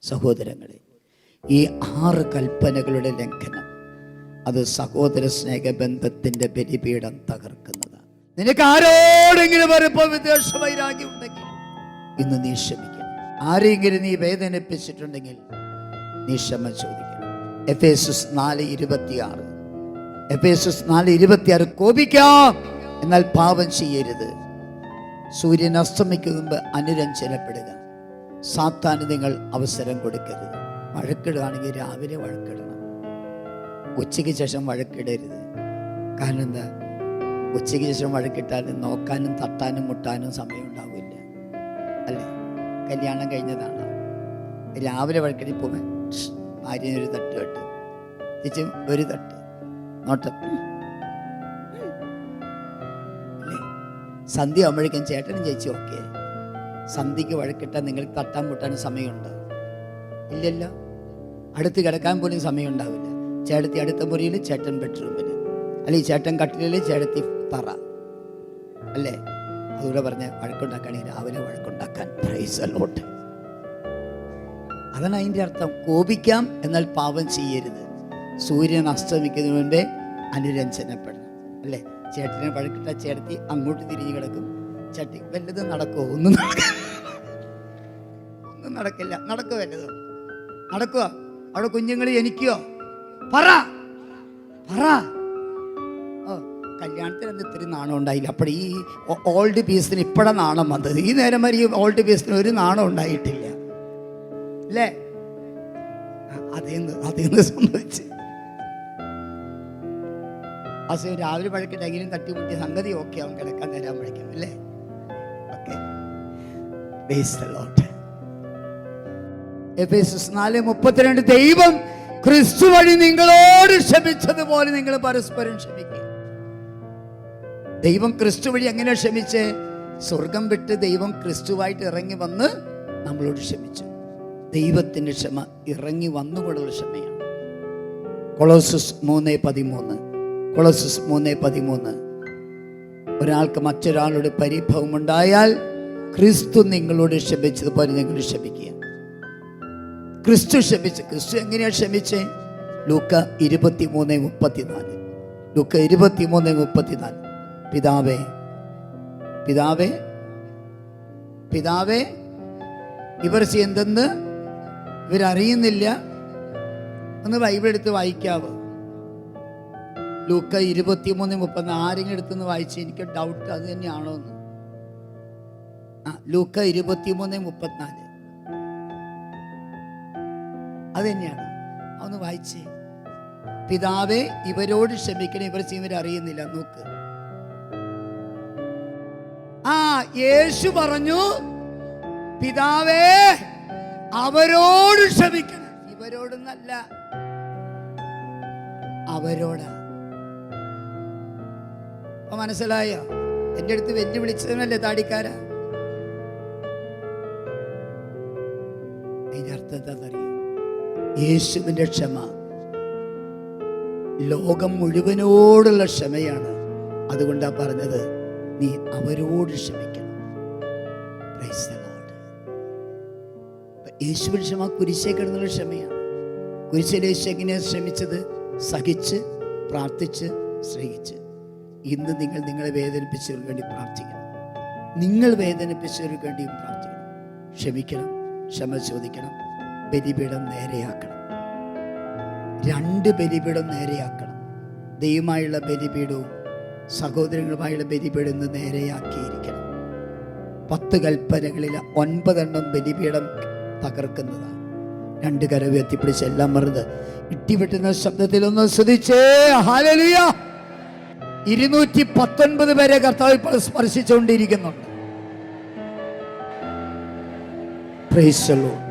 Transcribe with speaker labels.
Speaker 1: സഹോദരങ്ങളെ, ഈ 6 കൽപ്പനകളുടെ ലംഘനം അത് സഹോദര സ്നേഹബന്ധത്തിന്റെ ബലിപീഠം തകർക്കുന്നതാണ്. നിനക്ക് ആരോടെങ്കിലും വരുമ്പോൾ വിദ്വേഷ വൈരാഗ്യം ഉണ്ടെങ്കിൽ ഇന്ന് നീ ക്ഷമിക്കണം. ആരെങ്കിലും നീ വേദനിപ്പിച്ചിട്ടുണ്ടെങ്കിൽ നീ ക്ഷമ ചോദിക്കണം. എഫേസ്യസ് 4:26 എഫേസ്യസ് 4:26 കോപിക്കാം, എന്നാൽ പാപം ചെയ്യരുത്. സൂര്യൻ അസ്തമിക്കും മുമ്പ് അനുരഞ്ജനപ്പെടുക. സാത്താന് നിങ്ങൾ അവസരം കൊടുക്കരുത്. വഴക്കിടുകയാണെങ്കിൽ രാവിലെ വഴക്കിടണം, ഉച്ചയ്ക്ക് ശേഷം വഴക്കിടരുത്. കാരണം എന്താ? ഉച്ചയ്ക്ക് ശേഷം വഴക്കിട്ടാലും നോക്കാനും തട്ടാനും മുട്ടാനും സമയം ഉണ്ടാവില്ല, അല്ലേ? കല്യാണം കഴിഞ്ഞതാണ്, രാവിലെ വഴക്കിടി പോകുമ്പോൾ ഭാര്യനൊരു തട്ട് കെട്ട്, തിരിച്ചും ഒരു തട്ട് നോട്ടം, അല്ലേ? സന്ധ്യ ആകുമ്പോഴേക്കും ചേട്ടനും ചേച്ചി ഓക്കെ. സന്ധ്യക്ക് വഴക്കിട്ടാൽ നിങ്ങൾക്ക് തട്ടാൻ മുട്ടാനും സമയമുണ്ടോ? ഇല്ലല്ലോ. അടുത്ത് കിടക്കാൻ പോലും സമയം ഉണ്ടാവില്ല. ചേട്ടത്തി അടുത്ത മുറിയിൽ, ചേട്ടൻ ബെഡ്റൂമിൽ, അല്ലെങ്കിൽ ചേട്ടൻ കട്ടിലിൽ, ചേട്ടത്തി തറ, അല്ലേ? അതുകൂടെ പറഞ്ഞ് വഴക്കുണ്ടാക്കുകയാണെങ്കിൽ രാവിലെ വഴക്കുണ്ടാക്കാൻ. Praise the Lord. അതാണ് അതിൻ്റെ അർത്ഥം. കോപിക്കാം, എന്നാൽ പാപം ചെയ്യരുത്. സൂര്യൻ അസ്തമിക്കുന്നതിന് മുൻപേ അനുരഞ്ജനപ്പെടണം, അല്ലേ? ചേട്ടനെ വഴക്കിട്ടാൽ ചേട്ടത്തി അങ്ങോട്ട് തിരിഞ്ഞു കിടക്കും. ചേട്ടി വല്ലതും നടക്കുമോ? ഒന്നും നടക്കില്ല. നടക്കുമോ? വല്ലതും നടക്കുക? അവിടെ കുഞ്ഞുങ്ങൾ എനിക്കോ? പറ പറ. കല്യാണത്തിന് ഇത്തിരി നാണം ഉണ്ടായില്ല. അപ്പോൾ ഈ ഓൾഡ് പീസിന് ഇപ്പോഴാണ് നാണം വന്നത്. ഈ നേരം വരെ ഈ ഓൾഡ് പീസിന് ഒരു നാണം ഉണ്ടായിട്ടില്ല, അല്ലേ? അതേന്ന് സംഭവിച്ച് അസുഖം രാവിലെ വഴക്കിട്ടെങ്കിലും തട്ടിമുട്ടിയ സംഗതി ഓക്കെ ആവും, കിടക്കാൻ നേരം വഴിക്കും, അല്ലേ? ഓക്കെ. എഫേസ്യസ് 4:32 ദൈവം ക്രിസ്തു വഴി നിങ്ങളോട് ക്ഷമിച്ചതുപോലെ നിങ്ങൾ പരസ്പരം ക്ഷമിക്കുക. ദൈവം ക്രിസ്തു വഴി എങ്ങനെ ക്ഷമിച്ച്? സ്വർഗം വിട്ട് ദൈവം ക്രിസ്തുവായിട്ട് ഇറങ്ങി വന്ന് നമ്മളോട് ക്ഷമിച്ചു. ദൈവത്തിൻ്റെ ക്ഷമ ഇറങ്ങി വന്നുകൊണ്ടുള്ള ക്ഷമയാണ്. കൊളോസ്യസ് 3:13 ഒരാൾക്ക് മറ്റൊരാളുടെ പരിഭവം ഉണ്ടായാൽ ക്രിസ്തു നിങ്ങളോട് ക്ഷമിച്ചതുപോലെ നിങ്ങൾ ക്ഷമിക്കുക. ക്രിസ്തു ക്ഷമിച്ച്. ക്രിസ്തു എങ്ങനെയാണ് ക്ഷമിച്ചേ? ലൂക്ക 23:34 പിതാവേ ഇവർ എന്തെന്ന് ഇവരറിയുന്നില്ല. ഒന്ന് ബൈബിൾ എടുത്ത് വായിക്കാവോ? ലൂക്ക 23:34 ആരെങ്കിലും എടുത്തൊന്ന് വായിച്ച്. എനിക്ക് ഡൗട്ട് അത് തന്നെയാണോ എന്ന്. ലൂക്ക 23:34 അത് തന്നെയാണ്. ഒന്ന് വായിച്ചേ. പിതാവേ ഇവരോട് ക്ഷമിക്കണം, ഇവരറിയുന്നില്ല. നോക്ക്. യേശു പറഞ്ഞു പിതാവേ അവരോട് ക്ഷമിക്കണം. ഇവരോടൊന്നല്ല, അവരോടാ. അപ്പൊ മനസ്സിലായോ? എൻ്റെ അടുത്ത് വെല്ലുവിളിച്ചവനല്ലേ താടിക്കാരാ? അതിന്റെ അർത്ഥം എന്താണെന്നറിയോ? യേശുവിൻ്റെ ക്ഷമ ലോകം മുഴുവനോടുള്ള ക്ഷമയാണ്. അതുകൊണ്ടാണ് പറഞ്ഞത് നീ അവരോട് ക്ഷമിക്കണം. Praise the Lord. യേശുവിൻ്റെ ക്ഷമ കുരിശേ കിടന്നുള്ള ക്ഷമയാണ്. കുരിശിൽ യേശു എങ്ങനെയാണ് ക്ഷമിച്ചത്? സഹിച്ച്, പ്രാർത്ഥിച്ച്, സ്നേഹിച്ച്. ഇന്ന് നിങ്ങൾ നിങ്ങളെ വേദനിപ്പിച്ചവർക്ക് വേണ്ടി പ്രാർത്ഥിക്കണം. നിങ്ങൾ വേദനിപ്പിച്ചവർക്ക് വേണ്ടിയും പ്രാർത്ഥിക്കണം. ക്ഷമിക്കണം, ക്ഷമ ചോദിക്കണം. ബലിപീഠം നേരെയാക്കണം. 2 ബലിപീഠം നേരെയാക്കണം. ദൈവമായുള്ള ബലിപീഠവും സഹോദരങ്ങളുമായുള്ള ബലിപീഠം ഇന്ന് നേരെയാക്കിയിരിക്കണം. 10 കൽപ്പനകളിൽ 9 ബലിപീഠം തകർക്കുന്നതാണ്. 2 കരം ഉയർത്തിപ്പിടിച്ച് എല്ലാം മറന്ന് ഇട്ടിവെട്ടുന്ന ശബ്ദത്തിൽ ഒന്ന് ശ്രദ്ധിച്ചേ. ഹല്ലേലൂയ. 219 പേരെ കർത്താവ് ഇപ്പോൾ സ്പർശിച്ചുകൊണ്ടിരിക്കുന്നുണ്ട്. Praise the Lord.